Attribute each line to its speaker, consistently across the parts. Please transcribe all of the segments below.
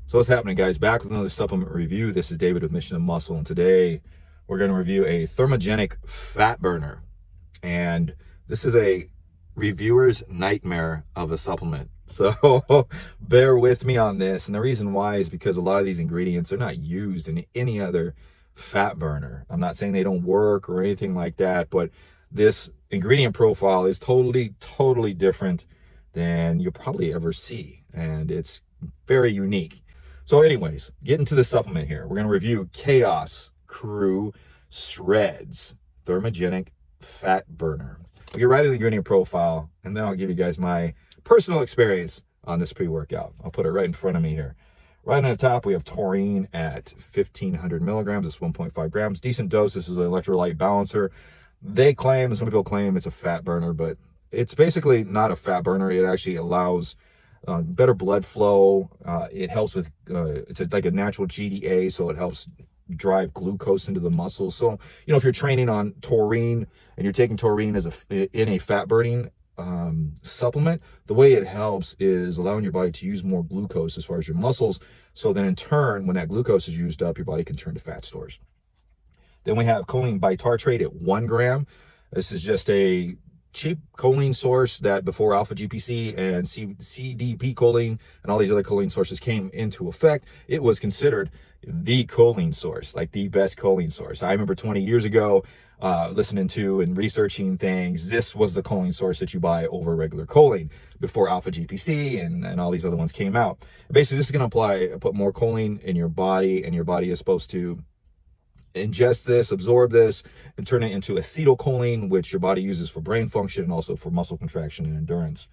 Speaker 1: So what's happening, guys? Back with another supplement review. This is David of Mission of Muscle, and today we're going to review a thermogenic fat burner. And this is a reviewer's nightmare of a supplement. So bear with me on this. And the reason why is because a lot of these ingredients are not used in any other fat burner. I'm not saying they don't work or anything like that, but this ingredient profile is totally different than you'll probably ever see. And it's very unique. So anyways, getting to the supplement here, we're going to review Chaos Crew Shredz thermogenic fat burner. We'll get right into the ingredient profile, and then I'll give you guys my personal experience on this pre-workout. I'll put it right in front of me here. Right on the top, we have taurine at 1,500 milligrams. It's 1.5 grams. Decent dose. This is an electrolyte balancer. They claim, some people claim it's a fat burner, but it's basically not a fat burner. It actually allows better blood flow. It helps with, it's like a natural GDA, so it helps drive glucose into the muscles. So, you know, if you're training on taurine and you're taking taurine as in a fat burning supplement, the way it helps is allowing your body to use more glucose as far as your muscles. So then in turn, when that glucose is used up, your body can turn to fat stores. Then we have choline bitartrate at 1 gram. This is just a cheap choline source that before alpha GPC and CDP choline and all these other choline sources came into effect, it was considered the choline source, like the best choline source. I remember 20 years ago listening to and researching things. This was the choline source that you buy over regular choline before alpha GPC and all these other ones came out. Basically, this is going to put more choline in your body, and your body is supposed to ingest this, absorb this, and turn it into acetylcholine, which your body uses for brain function and also for muscle contraction and endurance.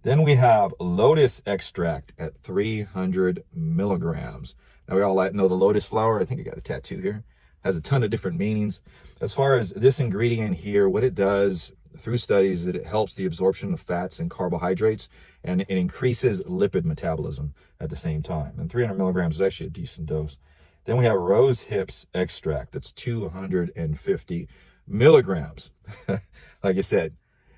Speaker 1: Then we have lotus extract at 300 milligrams. Now we all know the lotus flower. I think I got a tattoo here. Has a ton of different meanings. As far as this ingredient here, what it does through studies is that it helps the absorption of fats and carbohydrates, and it increases lipid metabolism at the same time. And 300 milligrams is actually a decent dose. Then we have rose hips extract. That's 250 milligrams. Like I said,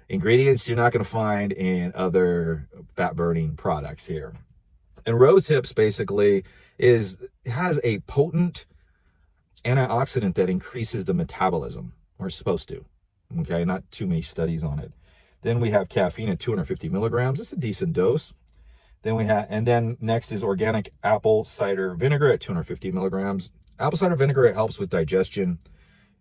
Speaker 1: ingredients you're not going to find in other fat burning products here. And rose hips basically has a potent antioxidant that increases the metabolism, or is supposed to. Okay, not too many studies on it. Then we have caffeine at 250 milligrams. It's a decent dose. Then next is organic apple cider vinegar at 250 milligrams. Apple cider vinegar, it helps with digestion.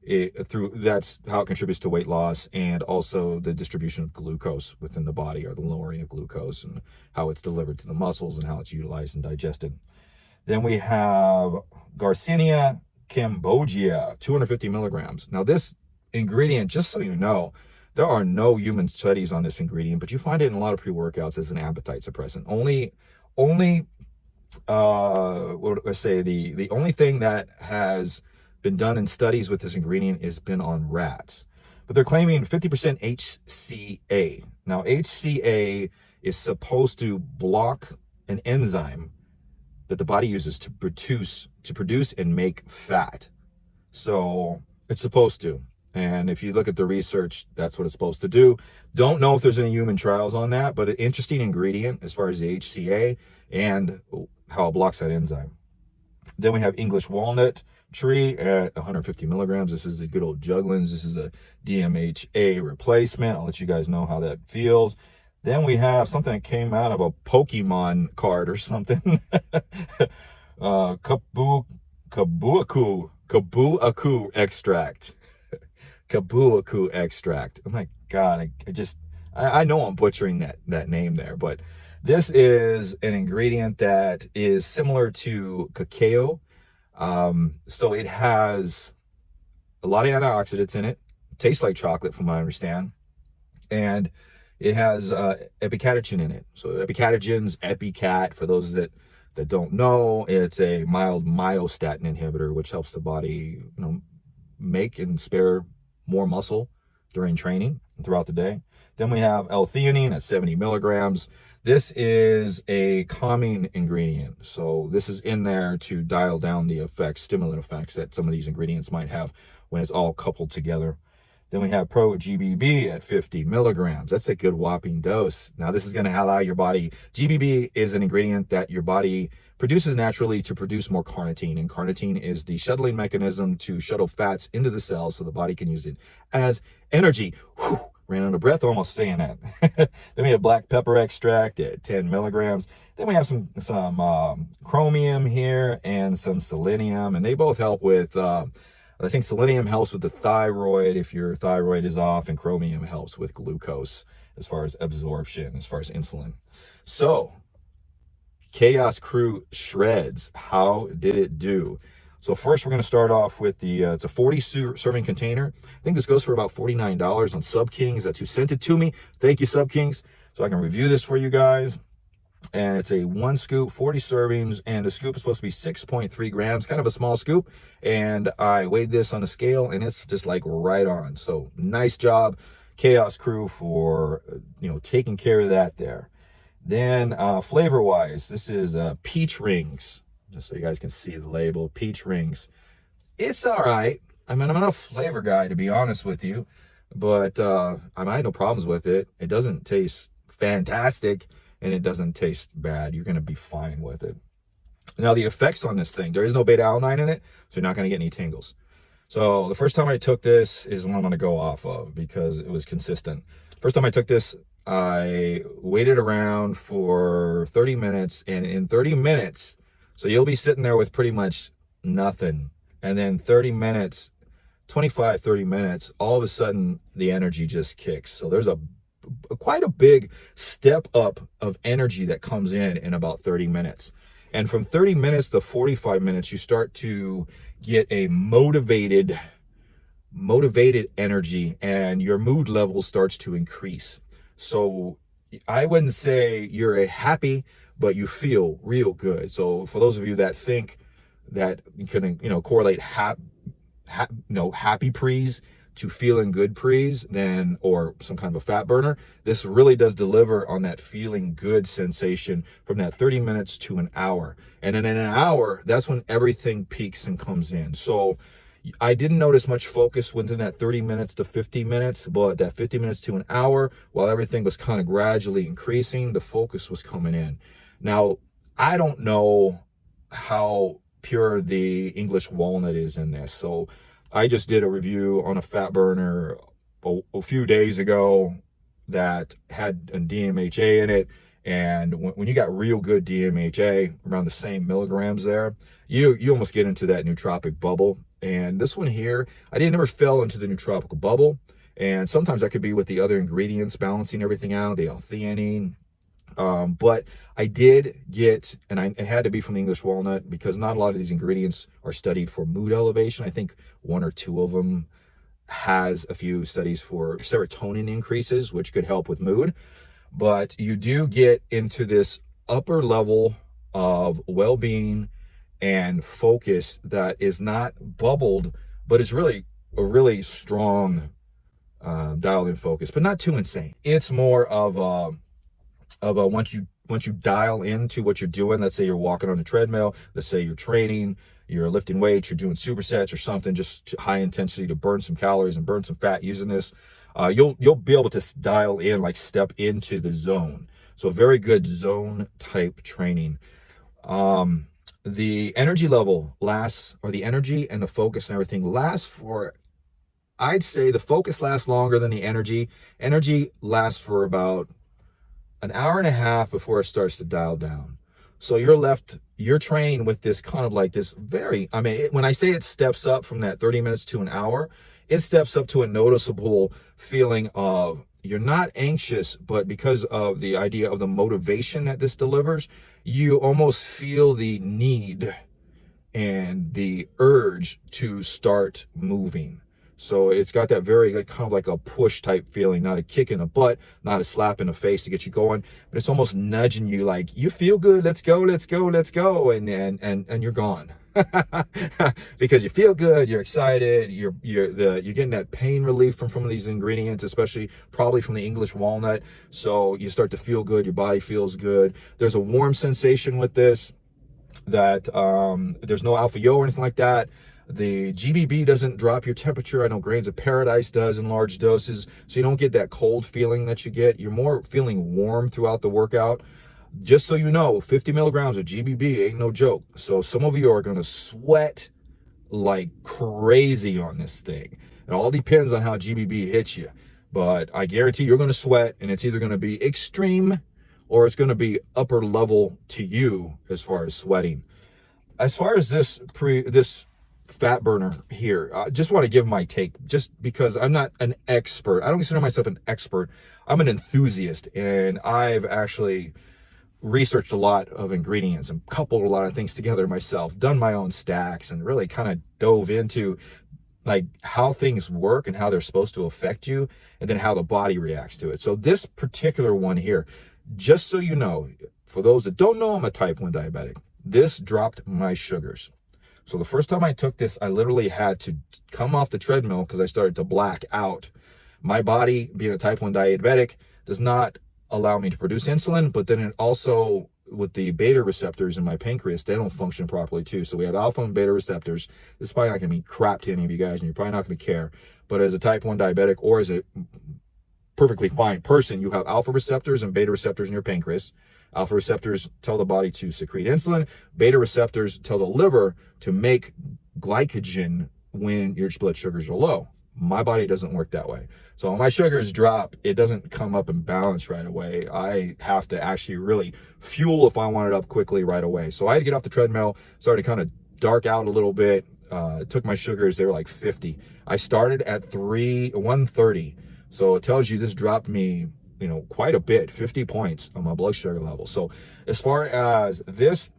Speaker 1: That's how it contributes to weight loss, and also the distribution of glucose within the body, or the lowering of glucose and how it's delivered to the muscles and how it's utilized and digested. Then we have Garcinia Cambogia, 250 milligrams. Now this ingredient, just so you know, there are no human studies on this ingredient, but you find it in a lot of pre-workouts as an appetite suppressant. The only thing that has been done in studies with this ingredient has been on rats. But they're claiming 50% HCA. Now, HCA is supposed to block an enzyme that the body uses to produce and make fat. So it's supposed to. And if you look at the research, that's what it's supposed to do. Don't know if there's any human trials on that, but an interesting ingredient as far as the HCA and how it blocks that enzyme. Then we have English walnut tree at 150 milligrams. This is the good old Juglins. This is a DMHA replacement. I'll let you guys know how that feels. Then we have something that came out of a Pokemon card or something. Kabuaku extract. Kabuaku extract. Oh my God, I know I'm butchering that name there, but this is an ingredient that is similar to cacao. So it has a lot of antioxidants in it. Tastes like chocolate from what I understand. And it has epicatogen in it. So epicatogens, EpiCat, for those that don't know, it's a mild myostatin inhibitor, which helps the body, make and spare more muscle during training and throughout the day. Then we have L-theanine at 70 milligrams. This is a calming ingredient. So this is in there to dial down the effects, stimulant effects that some of these ingredients might have when it's all coupled together. Then we have Pro GBB at 50 milligrams. That's a good whopping dose. Now this is going to allow your body, GBB is an ingredient that your body produces naturally to produce more carnitine. And carnitine is the shuttling mechanism to shuttle fats into the cells so the body can use it as energy. Whew, ran out of breath almost saying that. Then we have black pepper extract at 10 milligrams. Then we have some chromium here and some selenium, and they both help with, I think selenium helps with the thyroid if your thyroid is off, and chromium helps with glucose as far as absorption, as far as insulin. So, Chaos Crew Shredz, how did it do? So first we're going to start off with the, it's a 40 serving container. I think this goes for about $49 on SubKings. That's who sent it to me. Thank you, SubKings. So I can review this for you guys. And it's a 1 scoop, 40 servings, and the scoop is supposed to be 6.3 grams, kind of a small scoop. And I weighed this on a scale, and it's just like right on. So nice job, Chaos Crew, for, taking care of that there. Then flavor-wise, this is peach rings. Just so you guys can see the label, peach rings. It's all right. I mean, I'm not a flavor guy, to be honest with you, but I had no problems with it. It doesn't taste fantastic, and it doesn't taste bad. You're going to be fine with it. Now, the effects on this thing, there is no beta-alanine in it, so you're not going to get any tingles. So the first time I took this is what I'm going to go off of because it was consistent. First time I took this, I waited around for 30 minutes, and in 30 minutes, so you'll be sitting there with pretty much nothing. And then 30 minutes, 25, 30 minutes, all of a sudden the energy just kicks. So there's quite a big step up of energy that comes in about 30 minutes. And from 30 minutes to 45 minutes, you start to get a motivated energy, and your mood level starts to increase. So I wouldn't say you're happy, but you feel real good. So for those of you that think that you can, correlate happy prees to feeling good prees, then, or some kind of a fat burner, this really does deliver on that feeling good sensation from that 30 minutes to an hour. And then in an hour, that's when everything peaks and comes in. So I didn't notice much focus within that 30 minutes to 50 minutes, but that 50 minutes to an hour, while everything was kind of gradually increasing, the focus was coming in. Now, I don't know how pure the English walnut is in this. So I just did a review on a fat burner a few days ago that had a DMHA in it. And when you got real good DMHA, around the same milligrams there, you almost get into that nootropic bubble. And this one here, I never fell into the nootropic bubble. And sometimes that could be with the other ingredients balancing everything out, the L-theanine. But I did get, and it had to be from the English walnut because not a lot of these ingredients are studied for mood elevation. I think 1 or 2 of them has a few studies for serotonin increases, which could help with mood. But you do get into this upper level of well-being and focus that is not bubbled, but it's really a really strong dialed in focus, but not too insane. It's more of a once you dial into what you're doing, let's say you're walking on a treadmill, let's say you're training, you're lifting weights, you're doing supersets or something, just high intensity to burn some calories and burn some fat using this, you'll be able to dial in, like step into the zone. So very good zone type training. The energy level lasts, or the energy and the focus and everything lasts for, I'd say the focus lasts longer than the energy. Energy lasts for about an hour and a half before it starts to dial down. So you're training with this kind of like this very, when I say it steps up from that 30 minutes to an hour, it steps up to a noticeable feeling of you're not anxious, but because of the idea of the motivation that this delivers, you almost feel the need and the urge to start moving. So it's got that very kind of like a push type feeling, not a kick in the butt, not a slap in the face to get you going, but it's almost nudging you like, you feel good, let's go, let's go, let's go, and you're gone. Because you feel good, you're excited, you're getting that pain relief from these ingredients, especially probably from the English walnut. So you start to feel good, your body feels good. There's a warm sensation with this that there's no alpha-yo or anything like that. The GBB doesn't drop your temperature. I know Grains of Paradise does in large doses, so you don't get that cold feeling that you get. You're more feeling warm throughout the workout. Just so you know, 50 milligrams of GBB ain't no joke. So some of you are going to sweat like crazy on this thing. It all depends on how GBB hits you. But I guarantee you're going to sweat, and it's either going to be extreme or it's going to be upper level to you as far as sweating. As far as this fat burner here, I just want to give my take, just because I'm not an expert. I don't consider myself an expert. I'm an enthusiast, and I've actually researched a lot of ingredients and coupled a lot of things together myself, done my own stacks, and really kind of dove into like how things work and how they're supposed to affect you, and then how the body reacts to it. So this particular one here, just so you know, for those that don't know, I'm a type 1 diabetic. This dropped my sugars. So the first time I took this, I literally had to come off the treadmill because I started to black out. My body, being a type 1 diabetic, does not allow me to produce insulin, but then it also, with the beta receptors in my pancreas, they don't function properly too. So we have alpha and beta receptors. This is probably not going to mean crap to any of you guys, and you're probably not going to care. But as a type 1 diabetic, or as a perfectly fine person, you have alpha receptors and beta receptors in your pancreas. Alpha receptors tell the body to secrete insulin. Beta receptors tell the liver to make glycogen when your blood sugars are low. My body doesn't work that way. So when my sugars drop, it doesn't come up in balance right away. I have to actually really fuel if I want it up quickly right away. So I had to get off the treadmill, started to kind of dark out a little bit. Took my sugars, they were like 50. I started at 130. So it tells you this dropped me, you know, quite a bit, 50 points on my blood sugar level. So as far as this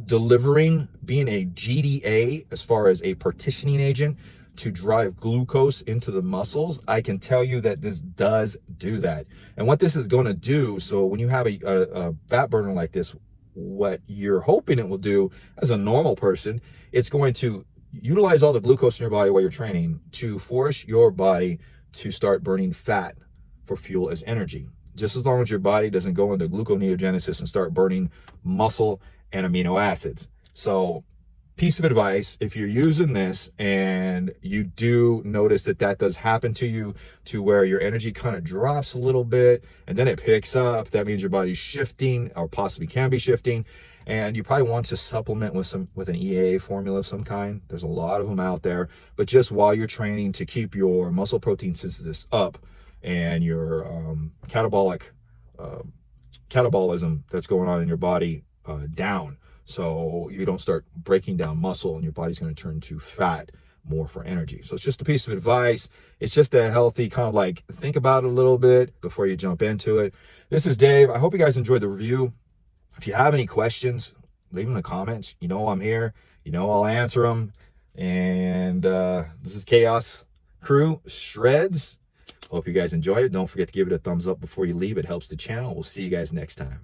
Speaker 1: delivering, being a GDA, as far as a partitioning agent to drive glucose into the muscles, I can tell you that this does do that. And what this is going to do, so when you have a fat burner like this, what you're hoping it will do as a normal person, it's going to utilize all the glucose in your body while you're training to force your body to start burning fat for fuel as energy. Just as long as your body doesn't go into gluconeogenesis and start burning muscle and amino acids. So, piece of advice, if you're using this and you do notice that that does happen to you, to where your energy kind of drops a little bit and then it picks up, that means your body's shifting, or possibly can be shifting, and you probably want to supplement with an EAA formula of some kind. There's a lot of them out there, but just while you're training, to keep your muscle protein synthesis up and your catabolism that's going on in your body down, so you don't start breaking down muscle and your body's going to turn to fat more for energy. So it's just a piece of advice. It's just a healthy kind of like, think about it a little bit before you jump into it. This is Dave. I hope you guys enjoyed the review. If you have any questions, leave them in the comments. You know I'm here. You know I'll answer them. And this is Chaos Crew Shredz. Hope you guys enjoyed it. Don't forget to give it a thumbs up before you leave. It helps the channel. We'll see you guys next time.